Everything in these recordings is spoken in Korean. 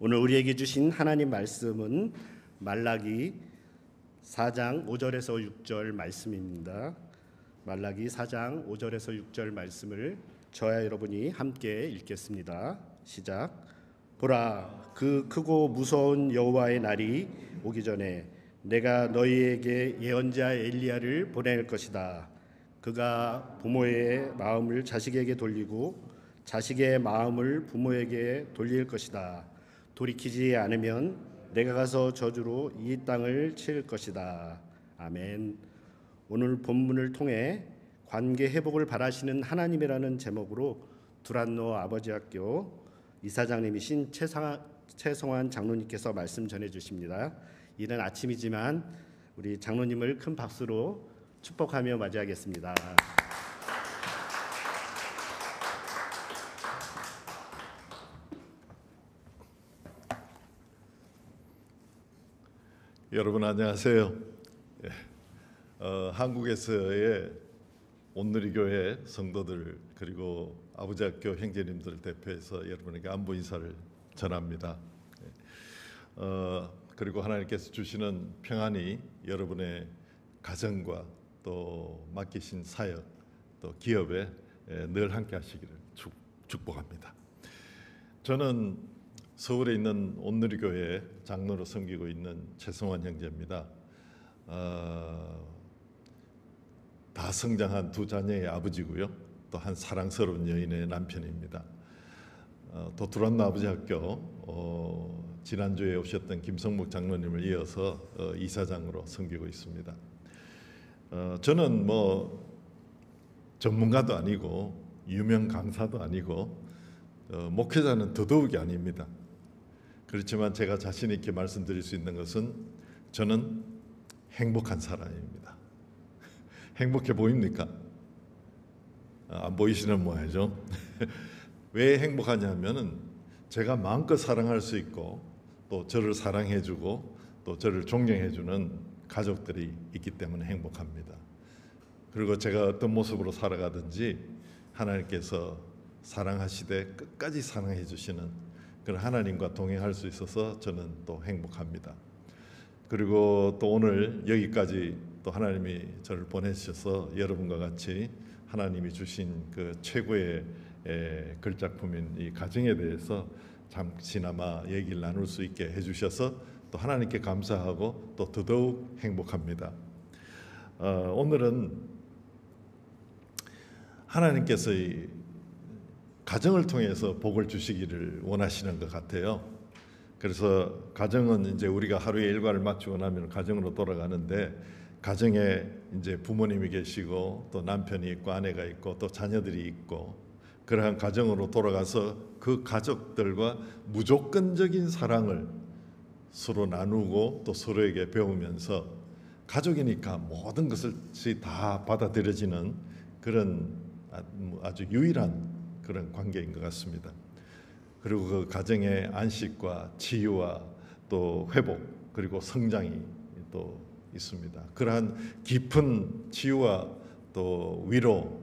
오늘 우리에게 주신 하나님 말씀은 말라기 4장 5절에서 6절 말씀입니다. 말라기 4장 5절에서 6절 말씀을 저와 여러분이 함께 읽겠습니다. 시작. 보라, 그 크고 무서운 여호와의 날이 오기 전에 내가 너희에게 예언자 엘리야를 보낼 것이다. 그가 부모의 마음을 자식에게 돌리고 자식의 마음을 부모에게 돌릴 것이다. 돌이키지 않으면 내가 가서 저주로 이 땅을 칠 것이다. 아멘. 오늘 본문을 통해 관계 회복을 바라시는 하나님이라는 제목으로 두란노 아버지학교 이사장님이신 최성환 장로님께서 말씀 전해 주십니다. 이른 아침이지만 우리 장로님을 큰 박수로 축복하며 맞이하겠습니다. 여러분 안녕하세요. 한국에서의 온누리교회 성도들 그리고 아버지학교 형제님들 대표해서 여러분에게 안부 인사를 전합니다. 그리고 하나님께서 주시는 평안이 여러분의 가정과 또 맡기신 사역 또 기업에 늘 함께 하시기를 축복합니다. 저는 서울에 있는 온누리교회 장로로 섬기고 있는 최성환 형제입니다. 다 성장한 두 자녀의 아버지고요. 또 한 사랑스러운 여인의 남편입니다. 또 두란노 아버지학교 지난주에 오셨던 김성목 장로님을 이어서 이사장으로 섬기고 있습니다. 저는 전문가도 아니고 유명 강사도 아니고 목회자는 더더욱이 아닙니다. 그렇지만 제가 자신 있게 말씀드릴 수 있는 것은 저는 행복한 사람입니다. 행복해 보입니까? 안 보이시는 모양이죠. 왜 행복하냐면은 제가 마음껏 사랑할 수 있고 또 저를 사랑해주고 또 저를 존경해주는 가족들이 있기 때문에 행복합니다. 그리고 제가 어떤 모습으로 살아가든지 하나님께서 사랑하시되 끝까지 사랑해 주시는 그런 하나님과 동행할 수 있어서 저는 또 행복합니다. 그리고 또 오늘 여기까지 또 하나님이 저를 보내주셔서 여러분과 같이 하나님이 주신 그 최고의 글작품인 이 가정에 대해서 잠시나마 얘기를 나눌 수 있게 해주셔서 또 하나님께 감사하고 또 더더욱 행복합니다. 오늘은 하나님께서 이 가정을 통해서 복을 주시기를 원하시는 것 같아요. 그래서 가정은 이제 우리가 하루의 일과를 마치고 나면 가정으로 돌아가는데 가정에 이제 부모님이 계시고 또 남편이 있고 아내가 있고 또 자녀들이 있고 그러한 가정으로 돌아가서 그 가족들과 무조건적인 사랑을 서로 나누고 또 서로에게 배우면서 가족이니까 모든 것이 다 받아들여지는 그런 아주 유일한 그런 관계인 것 같습니다. 그리고 그 가정의 안식과 치유와 또 회복 그리고 성장이 또 있습니다. 그러한 깊은 치유와 또 위로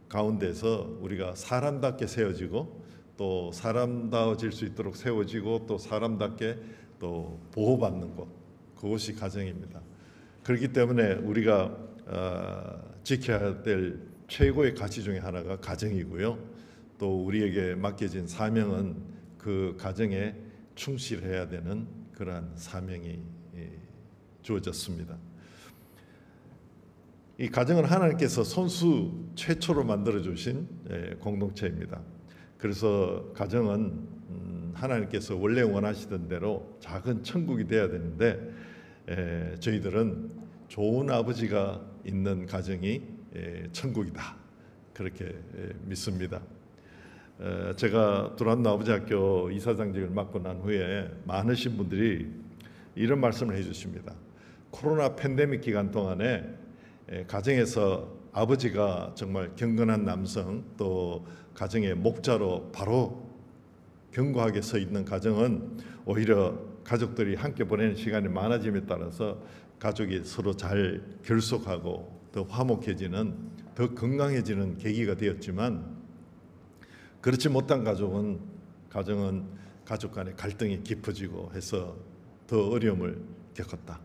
가운데서 우리가 사람답게 세워지고 또 사람다워질 수 있도록 세워지고 또 사람답게 또 보호받는 곳, 그것이 가정입니다. 그렇기 때문에 우리가 지켜야 될 최고의 가치 중에 하나가 가정이고요. 또 우리에게 맡겨진 사명은 그 가정에 충실해야 되는 그러한 사명이 주어졌습니다. 이 가정은 하나님께서 손수 최초로 만들어 주신 공동체입니다. 그래서 가정은 하나님께서 원래 원하시던 대로 작은 천국이 되어야 되는데 저희들은 좋은 아버지가 있는 가정이 천국이다 그렇게 믿습니다. 제가 두란노 아버지학교 이사장직을 맡고 난 후에 많으신 분들이 이런 말씀을 해주십니다. 코로나 팬데믹 기간 동안에 가정에서 아버지가 정말 경건한 남성 또 가정의 목자로 바로 견고하게 서 있는 가정은 오히려 가족들이 함께 보내는 시간이 많아짐에 따라서 가족이 서로 잘 결속하고 더 화목해지는 더 건강해지는 계기가 되었지만 그렇지 못한 가정은 가족 간의 갈등이 깊어지고 해서 더 어려움을 겪었다.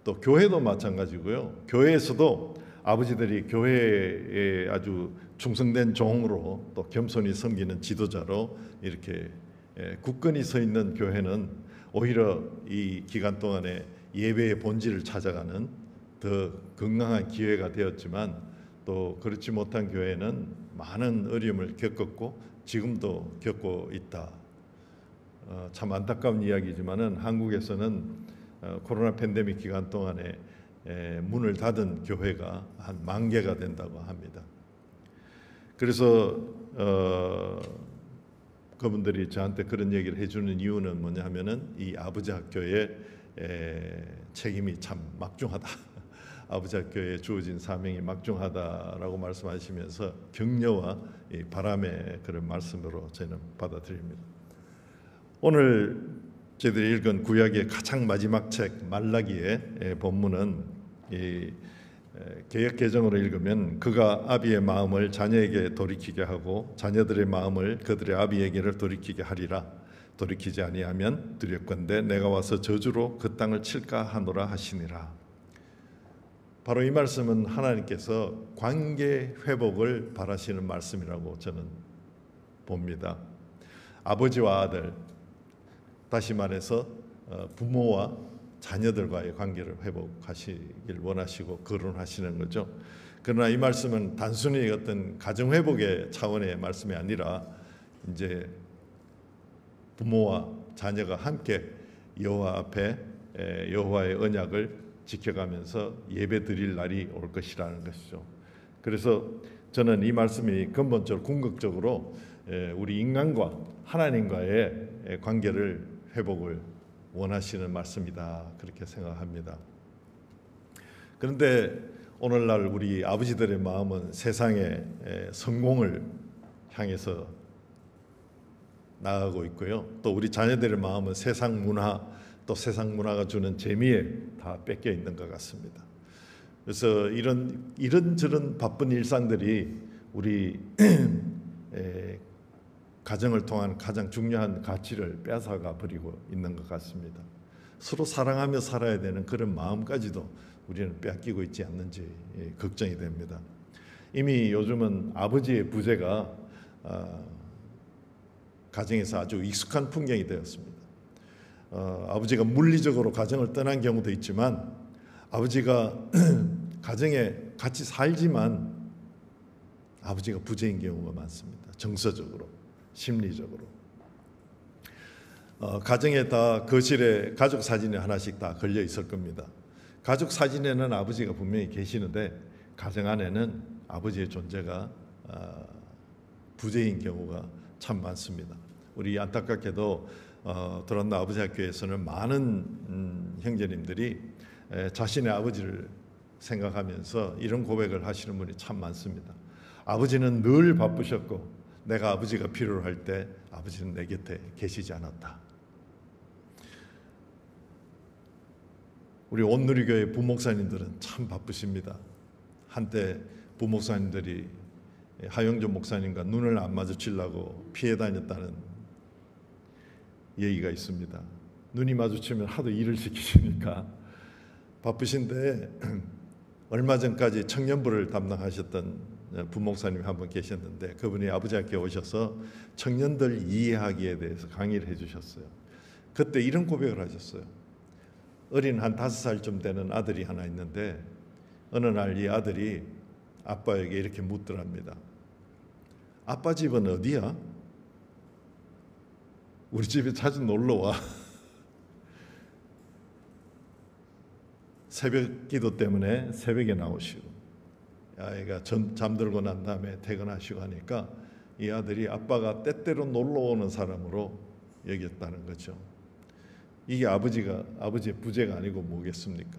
또 교회도 마찬가지고요. 교회에서도 아버지들이 교회에 아주 충성된 종으로 또 겸손히 섬기는 지도자로 이렇게 굳건히 서 있는 교회는 오히려 이 기간 동안에 예배의 본질을 찾아가는 더 건강한 기회가 되었지만, 또 그렇지 못한 교회는 많은 어려움을 겪었고 지금도 겪고 있다. 참 안타까운 이야기지만은 한국에서는 코로나 팬데믹 기간 동안에 문을 닫은 교회가 한 10,000개가 된다고 합니다. 그래서 그분들이 저한테 그런 얘기를 해주는 이유는 뭐냐면은 이 아버지 학교의 책임이 참 막중하다. 아버지 학교에 주어진 사명이 막중하다라고 말씀하시면서 격려와 바람의 그런 말씀으로 저는 받아들입니다. 오늘 저희들이 읽은 구약의 가장 마지막 책 말라기의 본문은 이 개역 개정으로 읽으면 그가 아비의 마음을 자녀에게 돌이키게 하고 자녀들의 마음을 그들의 아비에게를 돌이키게 하리라. 돌이키지 아니하면 두렵건대 내가 와서 저주로 그 땅을 칠까 하노라 하시니라. 바로 이 말씀은 하나님께서 관계 회복을 바라시는 말씀이라고 저는 봅니다. 아버지와 아들, 다시 말해서 부모와 자녀들과의 관계를 회복하시길 원하시고 거론하시는 거죠. 그러나 이 말씀은 단순히 어떤 가정 회복의 차원의 말씀이 아니라 이제 부모와 자녀가 함께 여호와 앞에 여호와의 언약을 지켜가면서 예배드릴 날이 올 것이라는 것이죠. 그래서 저는 이 말씀이 근본적으로 궁극적으로 우리 인간과 하나님과의 관계를 회복을 원하시는 말씀이다, 그렇게 생각합니다. 그런데 오늘날 우리 아버지들의 마음은 세상의 성공을 향해서 나아가고 있고요. 또 우리 자녀들의 마음은 세상 문화, 또 세상 문화가 주는 재미에 다 뺏겨 있는 것 같습니다. 그래서 이런저런 바쁜 일상들이 우리 가정을 통한 가장 중요한 가치를 뺏어가 버리고 있는 것 같습니다. 서로 사랑하며 살아야 되는 그런 마음까지도 우리는 빼앗기고 있지 않는지 걱정이 됩니다. 이미 요즘은 아버지의 부재가 가정에서 아주 익숙한 풍경이 되었습니다. 아버지가 물리적으로 가정을 떠난 경우도 있지만 아버지가 가정에 같이 살지만 아버지가 부재인 경우가 많습니다. 정서적으로, 심리적으로. 가정에 다 거실에 가족 사진이 하나씩 다 걸려 있을 겁니다. 가족 사진에는 아버지가 분명히 계시는데 가정 안에는 아버지의 존재가 부재인 경우가 참 많습니다. 우리 안타깝게도 도란노 아버지 학교에서는 많은 형제님들이 자신의 아버지를 생각하면서 이런 고백을 하시는 분이 참 많습니다. 아버지는 늘 바쁘셨고 내가 아버지가 필요로 할 때 아버지는 내 곁에 계시지 않았다. 우리 온누리교회 부목사님들은 참 바쁘십니다. 한때 부목사님들이 하영조 목사님과 눈을 안 마주치려고 피해 다녔다는 얘기가 있습니다. 눈이 마주치면 하도 일을 시키시니까 바쁘신데 얼마 전까지 청년부를 담당하셨던 부목사님이 한 분 계셨는데 그분이 아버지 학교에 오셔서 청년들 이해하기에 대해서 강의를 해주셨어요. 그때 이런 고백을 하셨어요. 어린 한 5살쯤 되는 아들이 하나 있는데 어느 날 이 아들이 아빠에게 이렇게 묻더랍니다. 아빠 집은 어디야? 우리 집에 자주 놀러 와. 새벽 기도 때문에 새벽에 나오시고 아이가 잠들고 난 다음에 퇴근하시고 하니까 이 아들이 아빠가 때때로 놀러 오는 사람으로 여겼다는 거죠. 이게 아버지의 부재가 아니고 뭐겠습니까?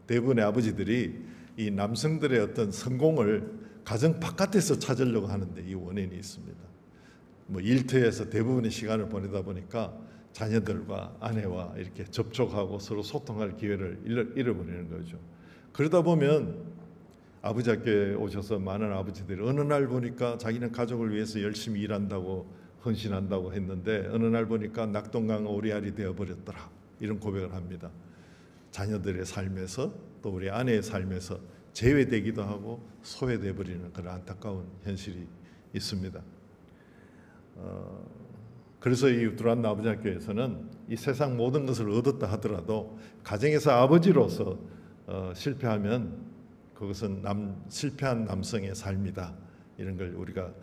대부분의 아버지들이 이 남성들의 어떤 성공을 가정 바깥에서 찾으려고 하는데 이 원인이 있습니다. 뭐 일터에서 대부분의 시간을 보내다 보니까 자녀들과 아내와 이렇게 접촉하고 서로 소통할 기회를 잃어버리는 거죠. 그러다 보면 아버지 학교에 오셔서 많은 아버지들이 어느 날 보니까 자기는 가족을 위해서 열심히 일한다고 헌신한다고 했는데 어느 날 보니까 낙동강 오리알이 되어버렸더라, 이런 고백을 합니다. 자녀들의 삶에서 또 우리 아내의 삶에서 제외되기도 하고 소외돼 버리는 그런 안타까운 현실이 있습니다. 그래서 이 두란노 아버지 학교에서는 이 세상 모든 것을 얻었다 하더라도 가정에서 아버지로서 실패하면 그것은 실패한 남성의 삶이다, 이런 걸 우리가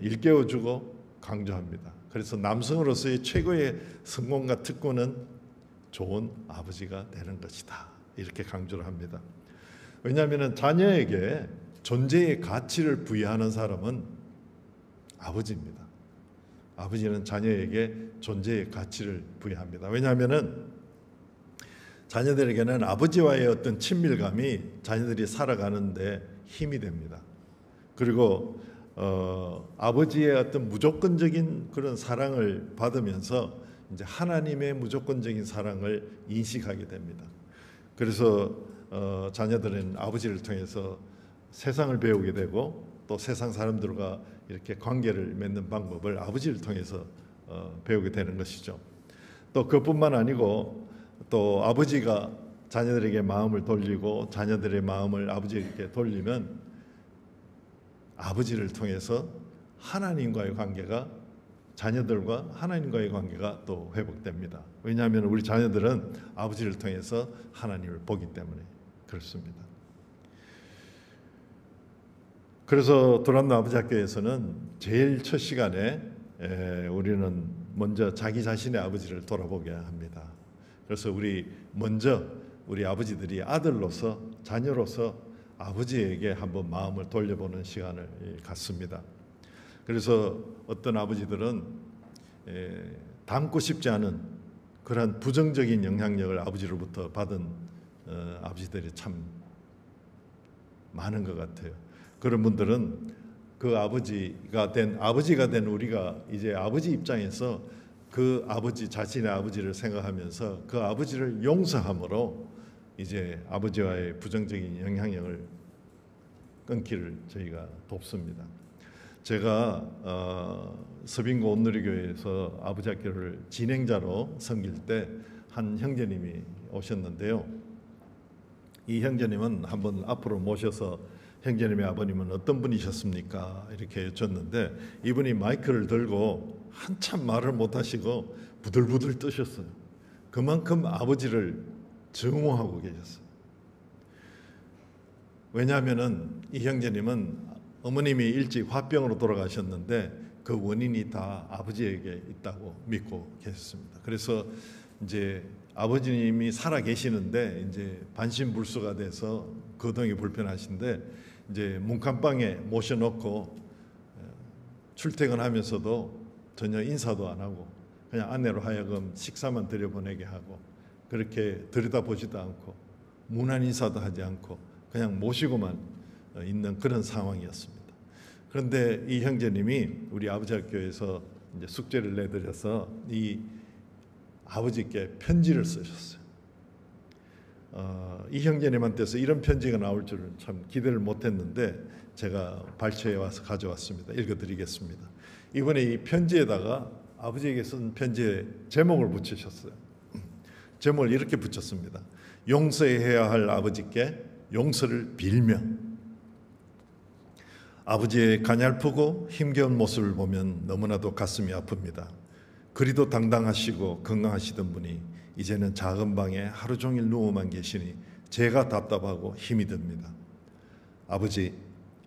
일깨워주고 강조합니다. 그래서 남성으로서의 최고의 성공과 특권은 좋은 아버지가 되는 것이다, 이렇게 강조를 합니다. 왜냐하면 자녀에게 존재의 가치를 부여하는 사람은 아버지입니다. 아버지는 자녀에게 존재의 가치를 부여합니다. 왜냐하면 자녀들에게는 아버지와의 어떤 친밀감이 자녀들이 살아가는데 힘이 됩니다. 그리고 아버지의 어떤 무조건적인 그런 사랑을 받으면서 이제 하나님의 무조건적인 사랑을 인식하게 됩니다. 그래서 자녀들은 아버지를 통해서 세상을 배우게 되고 또 세상 사람들과 이렇게 관계를 맺는 방법을 아버지를 통해서 배우게 되는 것이죠. 또 그뿐만 아니고 또 아버지가 자녀들에게 마음을 돌리고 자녀들의 마음을 아버지에게 돌리면 아버지를 통해서 하나님과의 관계가, 자녀들과 하나님과의 관계가 또 회복됩니다. 왜냐하면 우리 자녀들은 아버지를 통해서 하나님을 보기 때문에 그렇습니다. 그래서 두란노 아버지 학교에서는 제일 첫 시간에 우리는 먼저 자기 자신의 아버지를 돌아보게 합니다. 그래서 먼저 우리 아버지들이 아들로서, 자녀로서 아버지에게 한번 마음을 돌려보는 시간을 갖습니다. 그래서 어떤 아버지들은 닮고 싶지 않은 그런 부정적인 영향력을 아버지로부터 받은 아버지들이 참 많은 것 같아요. 그런 분들은 그 아버지가 된 우리가 이제 아버지 입장에서 그 아버지, 자신의 아버지를 생각하면서 그 아버지를 용서함으로 이제 아버지와의 부정적인 영향력을 끊기를 저희가 돕습니다. 제가 서빙고 온누리교회에서 아버지 학교를 진행자로 섬길 때 한 형제님이 오셨는데요. 이 형제님은 한번 앞으로 모셔서 형제님의 아버님은 어떤 분이셨습니까? 이렇게 여쭙는데 이분이 마이크를 들고 한참 말을 못하시고 부들부들 떠셨어요. 그만큼 아버지를 증오하고 계셨어요. 왜냐하면 이 형제님은 어머님이 일찍 화병으로 돌아가셨는데 그 원인이 다 아버지에게 있다고 믿고 계셨습니다. 그래서 이제 아버지님이 살아 계시는데 이제 반신불수가 돼서 거동이 불편하신데 이제 문간방에 모셔놓고 출퇴근하면서도 전혀 인사도 안 하고 그냥 아내로 하여금 식사만 들여보내게 하고 그렇게 들여다보지도 않고 무난 인사도 하지 않고 그냥 모시고만 있는 그런 상황이었습니다. 그런데 이 형제님이 우리 아버지 학교에서 이제 숙제를 내드려서 이 아버지께 편지를 쓰셨어요. 이 형제님한테서 이런 편지가 나올 줄은 참 기대를 못했는데 제가 발췌해 와서 가져왔습니다. 읽어드리겠습니다. 이번에 이 편지에다가 아버지에게 쓴 편지에 제목을 붙이셨어요. 제목을 이렇게 붙였습니다. 용서해야 할 아버지께 용서를 빌며. 아버지의 가냘프고 힘겨운 모습을 보면 너무나도 가슴이 아픕니다. 그리도 당당하시고 건강하시던 분이 이제는 작은 방에 하루 종일 누워만 계시니 제가 답답하고 힘이 듭니다.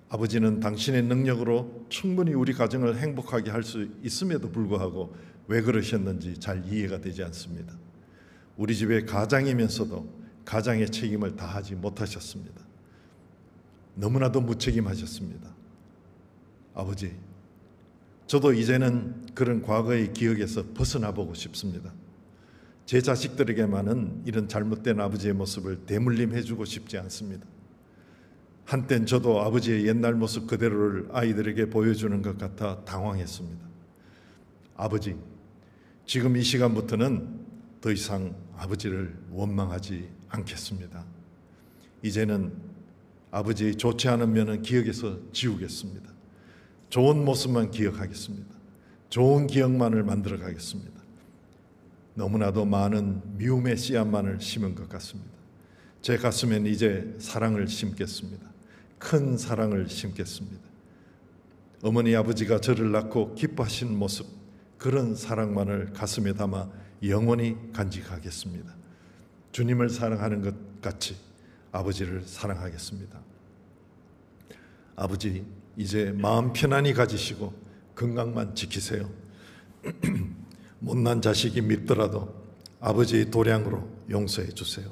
아버지는 당신의 능력으로 충분히 우리 가정을 행복하게 할 수 있음에도 불구하고 왜 그러셨는지 잘 이해가 되지 않습니다. 우리 집의 가장이면서도 가장의 책임을 다하지 못하셨습니다. 너무나도 무책임하셨습니다. 아버지, 저도 이제는 그런 과거의 기억에서 벗어나 보고 싶습니다. 제 자식들에게만은 이런 잘못된 아버지의 모습을 대물림해주고 싶지 않습니다. 한땐 저도 아버지의 옛날 모습 그대로를 아이들에게 보여주는 것 같아 당황했습니다. 아버지, 지금 이 시간부터는 더 이상 아버지를 원망하지 않겠습니다. 이제는 아버지의 좋지 않은 면은 기억에서 지우겠습니다. 좋은 모습만 기억하겠습니다. 좋은 기억만을 만들어 가겠습니다. 너무나도 많은 미움의 씨앗만을 심은 것 같습니다. 제 가슴엔 이제 사랑을 심겠습니다. 큰 사랑을 심겠습니다. 어머니 아버지가 저를 낳고 기뻐하신 모습, 그런 사랑만을 가슴에 담아 영원히 간직하겠습니다. 주님을 사랑하는 것 같이 아버지를 사랑하겠습니다. 아버지, 이제 마음 편안히 가지시고 건강만 지키세요. 못난 자식이 밉더라도 아버지의 도량으로 용서해 주세요.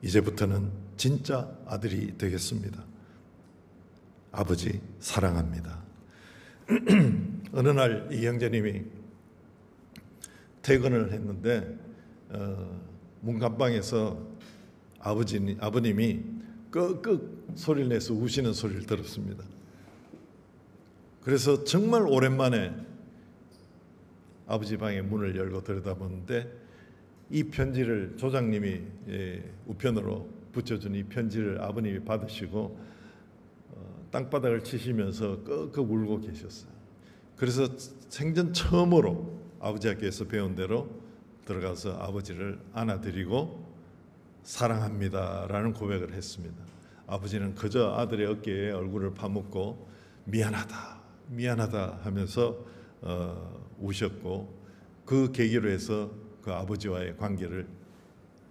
이제부터는 진짜 아들이 되겠습니다. 아버지 사랑합니다. 어느 날 이 형제님이 퇴근을 했는데 문간방에서 아버님이 끄끄 소리를 내서 우시는 소리를 들었습니다. 그래서 정말 오랜만에 아버지 방의 문을 열고 들여다보는데 이 편지를 조장님이 우편으로 붙여준 이 편지를 아버님이 받으시고 땅바닥을 치시면서 끄끄 울고 계셨어요. 그래서 생전 처음으로 아버지 학교에서 배운 대로 들어가서 아버지를 안아드리고 사랑합니다라는 고백을 했습니다. 아버지는 그저 아들의 어깨에 얼굴을 파묻고 미안하다 하면서 우셨고, 그 계기로 해서 그 아버지와의 관계를,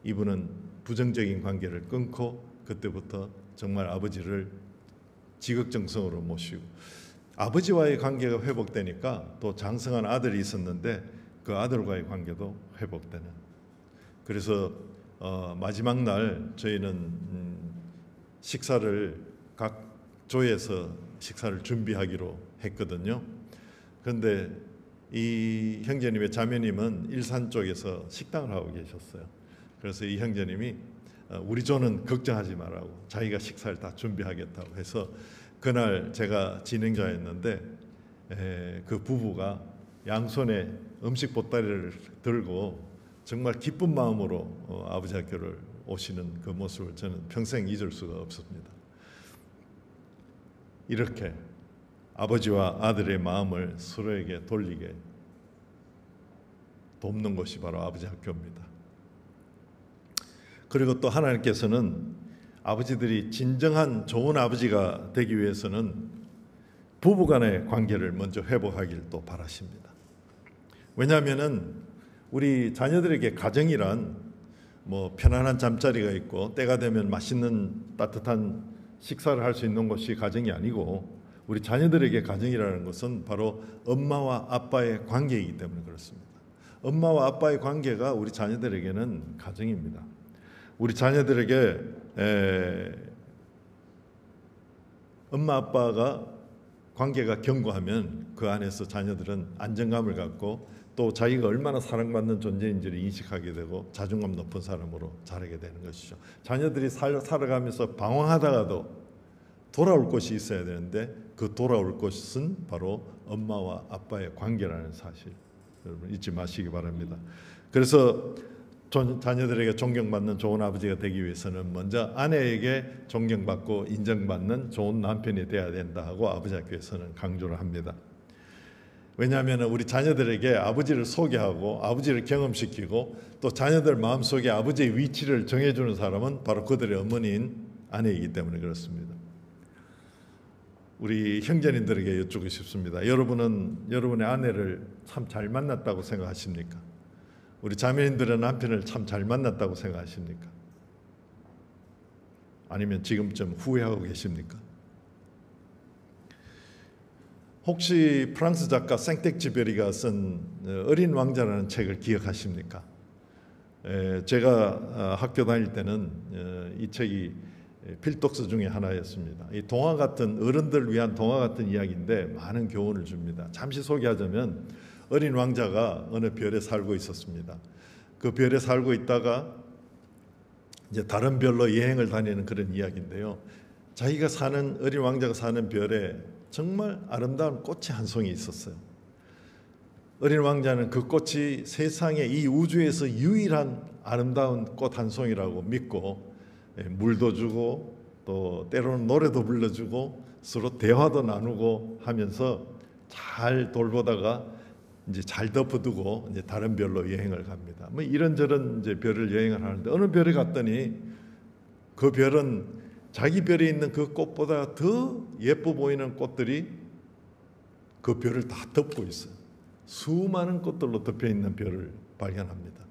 이분은 부정적인 관계를 끊고 그때부터 정말 아버지를 지극정성으로 모시고, 아버지와의 관계가 회복되니까 또 장성한 아들이 있었는데 그 아들과의 관계도 회복되는. 그래서 마지막 날 저희는 식사를 각 조에서 식사를 준비하기로 했거든요. 그런데 이 형제님의 자매님은 일산 쪽에서 식당을 하고 계셨어요. 그래서 이 형제님이 우리 조는 걱정하지 말라고 자기가 식사를 다 준비하겠다고 해서, 그날 제가 진행자였는데 그 부부가 양손에 음식 보따리를 들고 정말 기쁜 마음으로 아버지 학교를 오시는 그 모습을 저는 평생 잊을 수가 없습니다. 이렇게 아버지와 아들의 마음을 서로에게 돌리게 돕는 것이 바로 아버지 학교입니다. 그리고 또 하나님께서는 아버지들이 진정한 좋은 아버지가 되기 위해서는 부부간의 관계를 먼저 회복하길 또 바라십니다. 왜냐하면은 우리 자녀들에게 가정이란 편안한 잠자리가 있고 때가 되면 맛있는 따뜻한 식사를 할 수 있는 것이 가정이 아니고, 우리 자녀들에게 가정이라는 것은 바로 엄마와 아빠의 관계이기 때문에 그렇습니다. 엄마와 아빠의 관계가 우리 자녀들에게는 가정입니다. 우리 자녀들에게 엄마 아빠가 관계가 견고하면 그 안에서 자녀들은 안정감을 갖고 또 자기가 얼마나 사랑받는 존재인지를 인식하게 되고 자존감 높은 사람으로 자라게 되는 것이죠. 자녀들이 살아가면서 방황하다가도 돌아올 곳이 있어야 되는데 그 돌아올 곳은 바로 엄마와 아빠의 관계라는 사실, 여러분 잊지 마시기 바랍니다. 그래서 자녀들에게 존경받는 좋은 아버지가 되기 위해서는 먼저 아내에게 존경받고 인정받는 좋은 남편이 되어야 된다 하고 아버지 학교에서는 강조를 합니다. 왜냐하면 우리 자녀들에게 아버지를 소개하고 아버지를 경험시키고 또 자녀들 마음속에 아버지의 위치를 정해주는 사람은 바로 그들의 어머니인 아내이기 때문에 그렇습니다. 우리 형제님들에게 여쭙고 싶습니다. 여러분은 여러분의 아내를 참 잘 만났다고 생각하십니까? 우리 자매님들은 남편을 참 잘 만났다고 생각하십니까? 아니면 지금쯤 후회하고 계십니까? 혹시 프랑스 작가 생텍쥐베리가 쓴 어린 왕자라는 책을 기억하십니까? 제가 학교 다닐 때는 이 책이 필독서 중에 하나였습니다. 이 동화 같은, 어른들 위한 동화 같은 이야기인데 많은 교훈을 줍니다. 잠시 소개하자면 어린 왕자가 어느 별에 살고 있었습니다. 그 별에 살고 있다가 이제 다른 별로 여행을 다니는 그런 이야기인데요. 자기가 사는, 어린 왕자가 사는 별에 정말 아름다운 꽃이 한 송이 있었어요. 어린 왕자는 그 꽃이 세상에 이 우주에서 유일한 아름다운 꽃 한 송이라고 믿고 물도 주고 또 때로는 노래도 불러주고 서로 대화도 나누고 하면서 잘 돌보다가 이제 잘 덮어두고 이제 다른 별로 여행을 갑니다. 뭐 이런저런 이제 별을 여행을 하는데 어느 별에 갔더니 그 별은 자기 별에 있는 그 꽃보다 더 예뻐 보이는 꽃들이 그 별을 다 덮고 있어요. 수많은 꽃들로 덮여 있는 별을 발견합니다.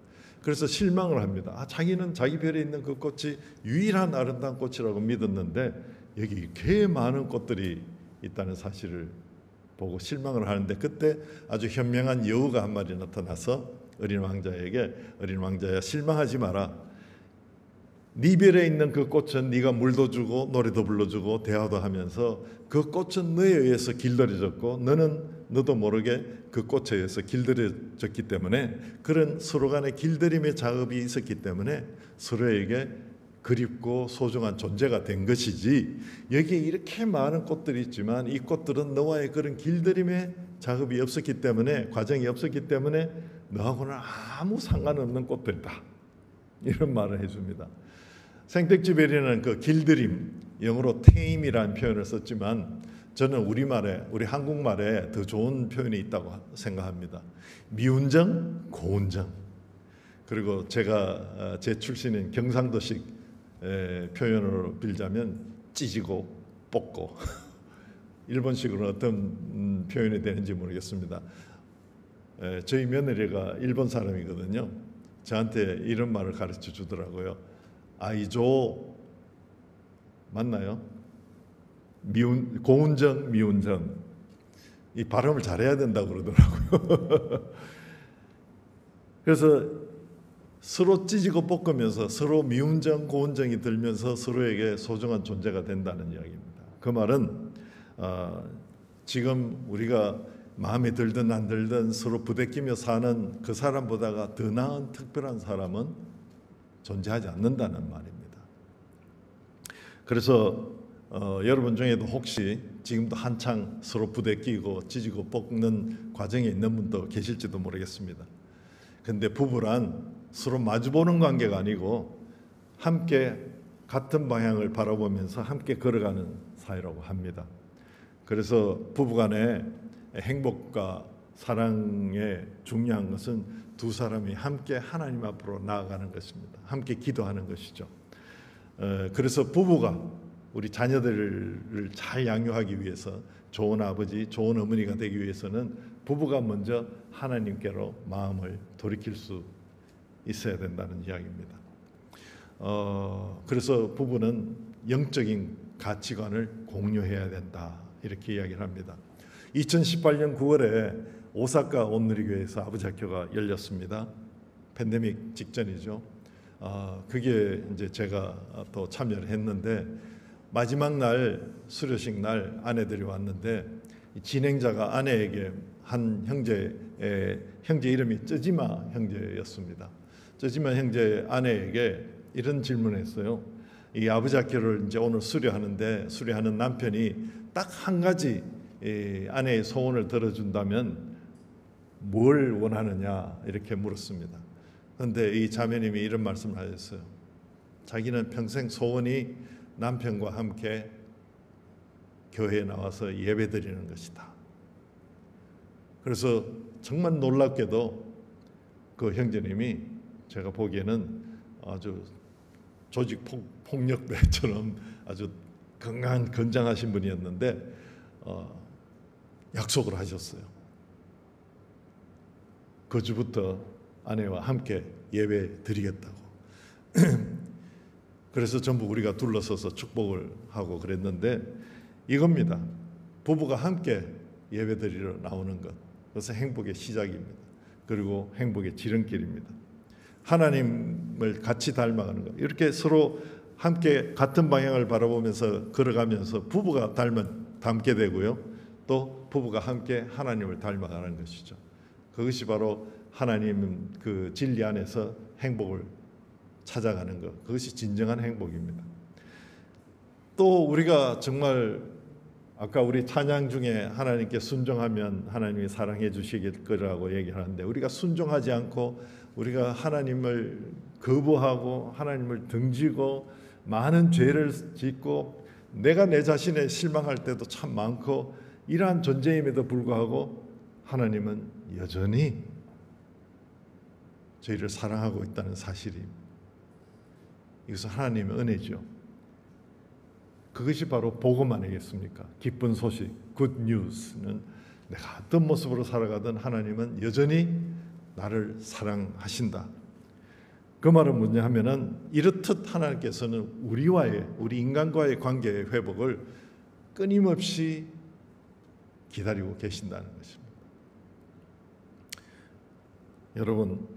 그래서 실망을 합니다. 자기는 자기 별에 있는 그 꽃이 유일한 아름다운 꽃이라고 믿었는데 여기 이렇게 많은 꽃들이 있다는 사실을 보고 실망을 하는데, 그때 아주 현명한 여우가 한 마리 나타나서 어린 왕자야, 실망하지 마라. 네 별에 있는 그 꽃은 네가 물도 주고 노래도 불러주고 대화도 하면서 그 꽃은 너에 의해서 길들여졌고 너도 모르게 그 꽃에 의해서 길들여졌기 때문에, 그런 서로 간의 길들임의 작업이 있었기 때문에 서로에게 그립고 소중한 존재가 된 것이지, 여기에 이렇게 많은 꽃들이 있지만 이 꽃들은 너와의 그런 길들임의 작업이 없었기 때문에, 과정이 없었기 때문에 너하고는 아무 상관없는 꽃들이다, 이런 말을 해줍니다. 생텍쥐베리는 그 길들임, 영어로 tame이라는 표현을 썼지만 저는 우리 한국말에 더 좋은 표현이 있다고 생각합니다. 미운정, 고운정. 그리고 제가 제 출신인 경상도식 표현으로 빌자면 찢고 뽑고 일본식으로 어떤 표현이 되는지 모르겠습니다. 저희 며느리가 일본 사람이거든요. 저한테 이런 말을 가르쳐 주더라고요. 아이조 맞나요? 고운정, 미운정. 이 발음을 잘해야 된다고 그러더라고요. 그래서 서로 찢고 볶으면서 서로 미운정, 고운정이 들면서 서로에게 소중한 존재가 된다는 이야기입니다. 그 말은 지금 우리가 마음에 들든 안 들든 서로 부대끼며 사는 그 사람보다가 더 나은 특별한 사람은 존재하지 않는다는 말입니다. 그래서 여러분 중에도 혹시 지금도 한창 서로 부대끼고 찢고 볶는 과정에 있는 분도 계실지도 모르겠습니다. 근데 부부란 서로 마주보는 관계가 아니고 함께 같은 방향을 바라보면서 함께 걸어가는 사이라고 합니다. 그래서 부부간의 행복과 사랑의 중요한 것은 두 사람이 함께 하나님 앞으로 나아가는 것입니다. 함께 기도하는 것이죠. 그래서 부부가 우리 자녀들을 잘 양육하기 위해서 좋은 아버지, 좋은 어머니가 되기 위해서는 부부가 먼저 하나님께로 마음을 돌이킬 수 있어야 된다는 이야기입니다. 그래서 부부는 영적인 가치관을 공유해야 된다, 이렇게 이야기를 합니다. 2018년 9월에 오사카 온누리교회에서 아버지 학교가 열렸습니다. 팬데믹 직전이죠. 그게 이제 제가 또 참여를 했는데, 마지막 날 수료식 날 아내들이 왔는데 진행자가 아내에게 한 형제 이름이 쩌지마 형제였습니다. 쩌지마 형제 아내에게 이런 질문을 했어요. 이 아버지 학교를 이제 오늘 수료하는 남편이 딱 한 가지 아내의 소원을 들어준다면 뭘 원하느냐, 이렇게 물었습니다. 그런데 이 자매님이 이런 말씀을 하셨어요. 자기는 평생 소원이 남편과 함께 교회에 나와서 예배드리는 것이다. 그래서 정말 놀랍게도 그 형제님이 제가 보기에는 아주 조직 폭력배처럼 아주 건장하신 분이었는데 약속을 하셨어요. 그 주부터 아내와 함께 예배 드리겠다고. 그래서 전부 우리가 둘러서서 축복을 하고 그랬는데, 이겁니다. 부부가 함께 예배 드리러 나오는 것. 그래서 행복의 시작입니다. 그리고 행복의 지름길입니다. 하나님을 같이 닮아가는 것. 이렇게 서로 함께 같은 방향을 바라보면서 걸어가면서 부부가 닮게 되고요. 또 부부가 함께 하나님을 닮아가는 것이죠. 그것이 바로 하나님 그 진리 안에서 행복을 찾아가는 것. 그것이 진정한 행복입니다. 또 우리가 정말 아까 우리 찬양 중에 하나님께 순종하면 하나님이 사랑해 주시길 거라고 얘기하는데, 우리가 순종하지 않고 우리가 하나님을 거부하고 하나님을 등지고 많은 죄를 짓고 내가 내 자신에 실망할 때도 참 많고, 이러한 존재임에도 불구하고 하나님은 여전히 저희를 사랑하고 있다는 사실이, 이것은 하나님의 은혜죠. 그것이 바로 복음 아니겠습니까? 기쁜 소식, 굿 뉴스는 내가 어떤 모습으로 살아가든 하나님은 여전히 나를 사랑하신다. 그 말은 뭐냐 하면은, 이렇듯 하나님께서는 우리 인간과의 관계의 회복을 끊임없이 기다리고 계신다는 것입니다. 여러분,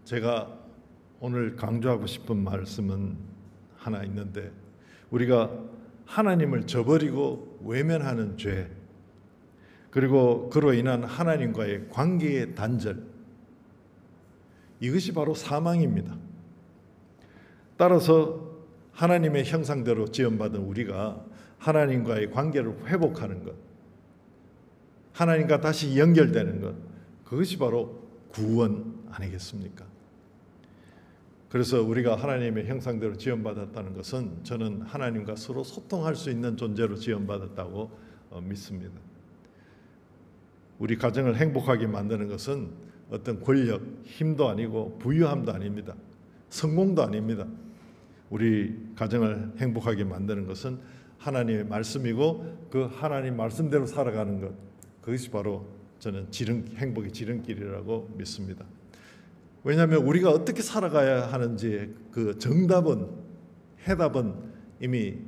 제가 오늘 강조하고 싶은 말씀은 하나 있는데, 우리가 하나님을 저버리고 외면하는 죄, 그리고 그로 인한 하나님과의 관계의 단절, 이것이 바로 사망입니다. 따라서 하나님의 형상대로 지음받은 우리가 하나님과의 관계를 회복하는 것, 하나님과 다시 연결되는 것, 그것이 바로 구원 아니겠습니까? 그래서 우리가 하나님의 형상대로 지음받았다는 것은, 저는 하나님과 서로 소통할 수 있는 존재로 지음받았다고 믿습니다. 우리 가정을 행복하게 만드는 것은 어떤 권력, 힘도 아니고 부유함도 아닙니다. 성공도 아닙니다. 우리 가정을 행복하게 만드는 것은 하나님의 말씀이고, 그 하나님 말씀대로 살아가는 것, 그것이 바로 저는 행복의 지름길이라고 믿습니다. 왜냐하면 우리가 어떻게 살아가야 하는지 그 해답은 이미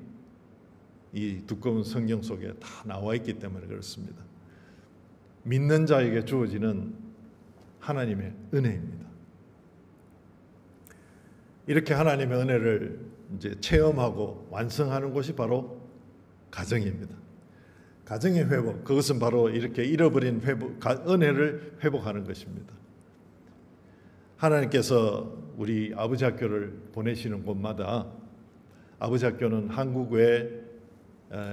이 두꺼운 성경 속에 다 나와 있기 때문에 그렇습니다. 믿는 자에게 주어지는 하나님의 은혜입니다. 이렇게 하나님의 은혜를 이제 체험하고 완성하는 것이 바로 가정입니다. 가정의 회복, 그것은 바로 이렇게 잃어버린 은혜를 회복하는 것입니다. 하나님께서 우리 아버지 학교를 보내시는 곳마다, 아버지 학교는 한국 외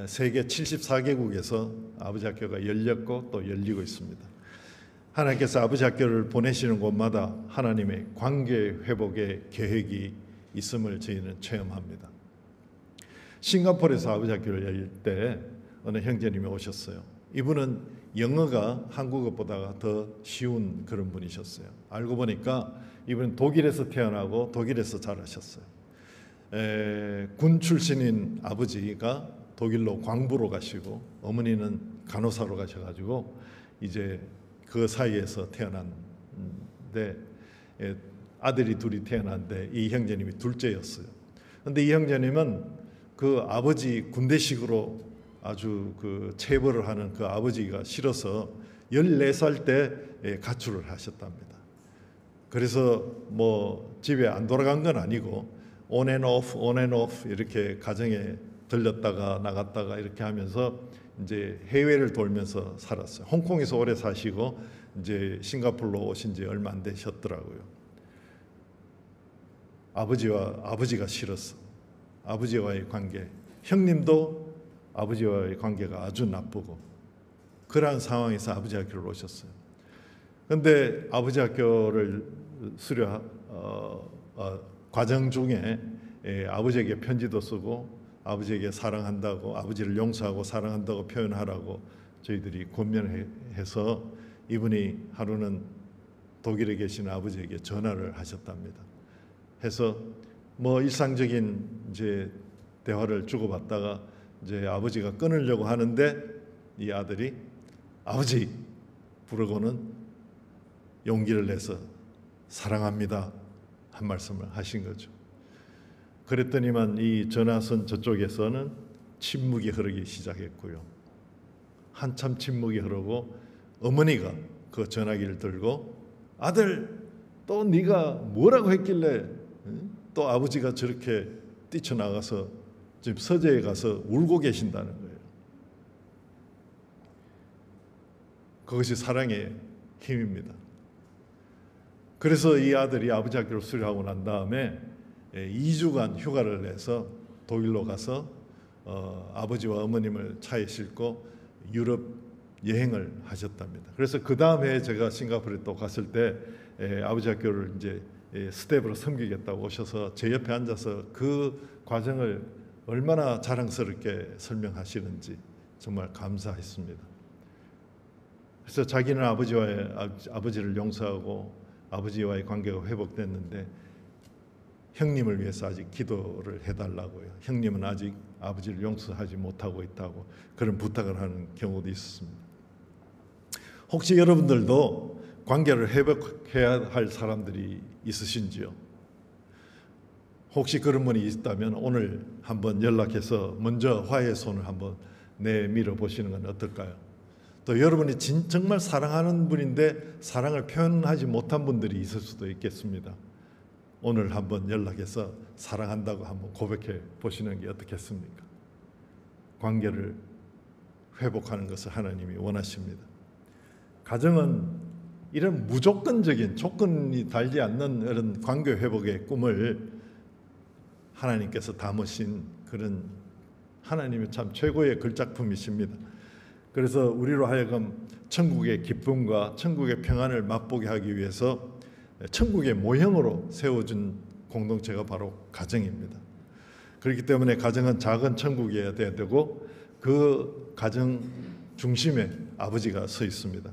세계 74개국에서 아버지 학교가 열렸고 또 열리고 있습니다. 하나님께서 아버지 학교를 보내시는 곳마다 하나님의 관계 회복의 계획이 있음을 저희는 체험합니다. 싱가포르에서 아버지 학교를 열릴 때 어느 형제님이 오셨어요. 이분은 영어가 한국어보다 더 쉬운 그런 분이셨어요. 알고 보니까 이분은 독일에서 태어나고 독일에서 자라셨어요. 군 출신인 아버지가 독일로 광부로 가시고, 어머니는 간호사로 가셔가지고 이제 그 사이에서 태어난데, 아들이 둘이 태어났는데 이 형제님이 둘째였어요. 그런데 이 형제님은 그 아버지 군대식으로 아주 그 체벌을 하는 그 아버지가 싫어서 14살 때 가출을 하셨답니다. 그래서 뭐 집에 안 돌아간 건 아니고 on and off 이렇게 가정에 들렸다가 나갔다가 이렇게 하면서 이제 해외를 돌면서 살았어요. 홍콩에서 오래 사시고 이제 싱가포르로 오신 지 얼마 안 되셨더라고요. 아버지가 싫었어. 아버지와의 관계, 형님도 아버지와의 관계가 아주 나쁘고, 그러한 상황에서 아버지 학교를 오셨어요. 그런데 아버지 학교를 과정 중에 아버지에게 편지도 쓰고, 아버지에게 사랑한다고, 아버지를 용서하고 사랑한다고 표현하라고 저희들이 권면해서, 이분이 하루는 독일에 계신 아버지에게 전화를 하셨답니다. 해서 뭐 일상적인 이제 대화를 주고받다가 이제 아버지가 끊으려고 하는데, 이 아들이 아버지 부르고는 용기를 내서 사랑합니다 한 말씀을 하신 거죠. 그랬더니만 이 전화선 저쪽에서는 침묵이 흐르기 시작했고요. 한참 침묵이 흐르고 어머니가 그 전화기를 들고, 아들 또 네가 뭐라고 했길래 또 아버지가 저렇게 뛰쳐나가서 지금 서재에 가서 울고 계신다는 거예요. 그것이 사랑의 힘입니다. 그래서 이 아들이 아버지 학교를 수료하고 난 다음에 2주간 휴가를 내서 독일로 가서 아버지와 어머님을 차에 싣고 유럽 여행을 하셨답니다. 그래서 그 다음 해에 제가 싱가포르에 또 갔을 때 아버지 학교를 이제 스텝으로 섬기겠다고 오셔서 제 옆에 앉아서 그 과정을 얼마나 자랑스럽게 설명하시는지 정말 감사했습니다. 그래서 자기는 아버지를 용서하고 아버지와의 관계가 회복됐는데 형님을 위해서 아직 기도를 해달라고요. 형님은 아직 아버지를 용서하지 못하고 있다고 그런 부탁을 하는 경우도 있었습니다. 혹시 여러분들도 관계를 회복해야 할 사람들이 있으신지요? 혹시 그런 분이 있다면 오늘 한번 연락해서 먼저 화해의 손을 한번 내밀어 보시는 건 어떨까요? 또 여러분이 정말 사랑하는 분인데 사랑을 표현하지 못한 분들이 있을 수도 있겠습니다. 오늘 한번 연락해서 사랑한다고 한번 고백해 보시는 게 어떻겠습니까? 관계를 회복하는 것을 하나님이 원하십니다. 가정은 이런 무조건적인 조건이 달지 않는 이런 관계 회복의 꿈을 하나님께서 담으신 그런 하나님의 참 최고의 글작품이십니다. 그래서 우리로 하여금 천국의 기쁨과 천국의 평안을 맛보게 하기 위해서 천국의 모형으로 세워준 공동체가 바로 가정입니다. 그렇기 때문에 가정은 작은 천국이어야 되고 그 가정 중심에 아버지가 서 있습니다.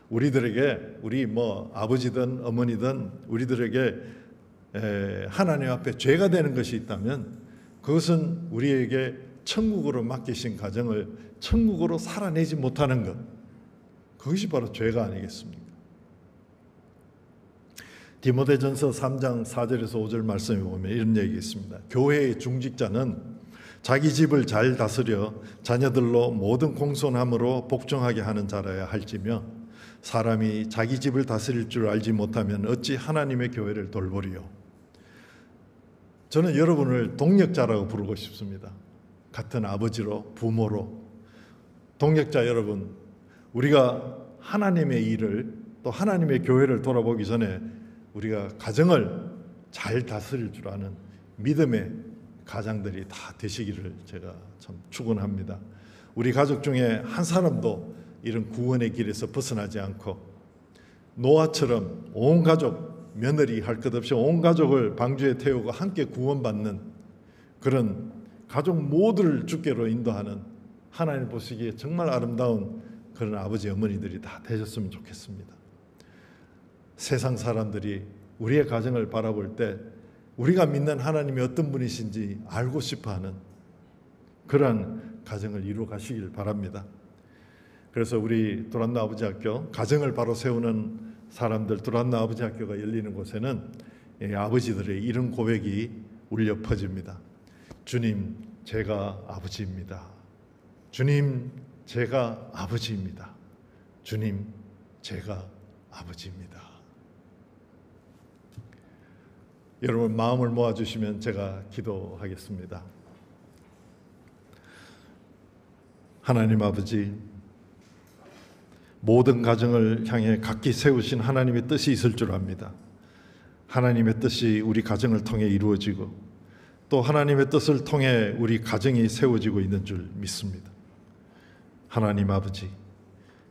우리들에게 우리 아버지든 어머니든 우리들에게 하나님 앞에 죄가 되는 것이 있다면 그것은 우리에게 천국으로 맡기신 가정을 천국으로 살아내지 못하는 것, 그것이 바로 죄가 아니겠습니까? 디모데전서 3장 4절에서 5절 말씀에 보면 이런 얘기가 있습니다. 교회의 중직자는 자기 집을 잘 다스려 자녀들로 모든 공손함으로 복종하게 하는 자라야 할지며 사람이 자기 집을 다스릴 줄 알지 못하면 어찌 하나님의 교회를 돌보리요. 저는 여러분을 동력자라고 부르고 싶습니다. 같은 아버지로 부모로. 동력자 여러분, 우리가 하나님의 일을 또 하나님의 교회를 돌아보기 전에 우리가 가정을 잘 다스릴 줄 아는 믿음의 가장들이 다 되시기를 제가 참 축원합니다. 우리 가족 중에 한 사람도 이런 구원의 길에서 벗어나지 않고 노아처럼 온 가족, 며느리 할 것 없이 온 가족을 방주에 태우고 함께 구원받는 그런 가족 모두를 주께로 인도하는 하나님 보시기에 정말 아름다운 그런 아버지 어머니들이 다 되셨으면 좋겠습니다. 세상 사람들이 우리의 가정을 바라볼 때 우리가 믿는 하나님이 어떤 분이신지 알고 싶어하는 그러한 가정을 이루어 가시길 바랍니다. 그래서 우리 도란노 아버지학교 가정을 바로 세우는 사람들 도란노 아버지학교가 열리는 곳에는 아버지들의 이런 고백이 울려 퍼집니다. 주님, 제가 아버지입니다. 주님, 제가 아버지입니다. 주님, 제가 아버지입니다. 여러분 마음을 모아주시면 제가 기도하겠습니다. 하나님 아버지, 모든 가정을 향해 각기 세우신 하나님의 뜻이 있을 줄 압니다. 하나님의 뜻이 우리 가정을 통해 이루어지고 또 하나님의 뜻을 통해 우리 가정이 세워지고 있는 줄 믿습니다. 하나님 아버지,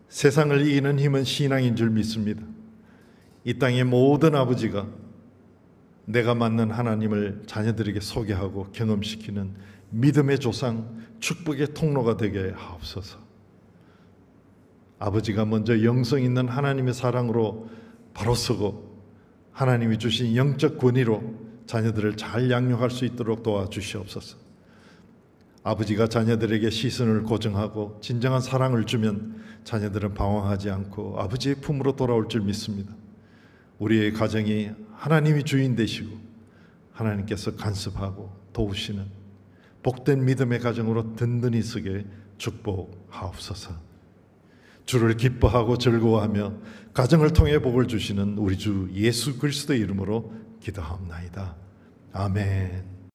세상을 이기는 힘은 신앙인 줄 믿습니다. 이 땅의 모든 아버지가 내가 만난 하나님을 자녀들에게 소개하고 경험시키는 믿음의 조상, 축복의 통로가 되게 하옵소서. 아버지가 먼저 영성 있는 하나님의 사랑으로 바로 서고 하나님이 주신 영적 권위로 자녀들을 잘 양육할 수 있도록 도와주시옵소서. 아버지가 자녀들에게 시선을 고정하고 진정한 사랑을 주면 자녀들은 방황하지 않고 아버지의 품으로 돌아올 줄 믿습니다. 우리의 가정이 하나님이 주인 되시고 하나님께서 간섭하고 도우시는 복된 믿음의 가정으로 든든히 서게 축복하옵소서. 주를 기뻐하고 즐거워하며 가정을 통해 복을 주시는 우리 주 예수 그리스도의 이름으로 기도하옵나이다. 아멘.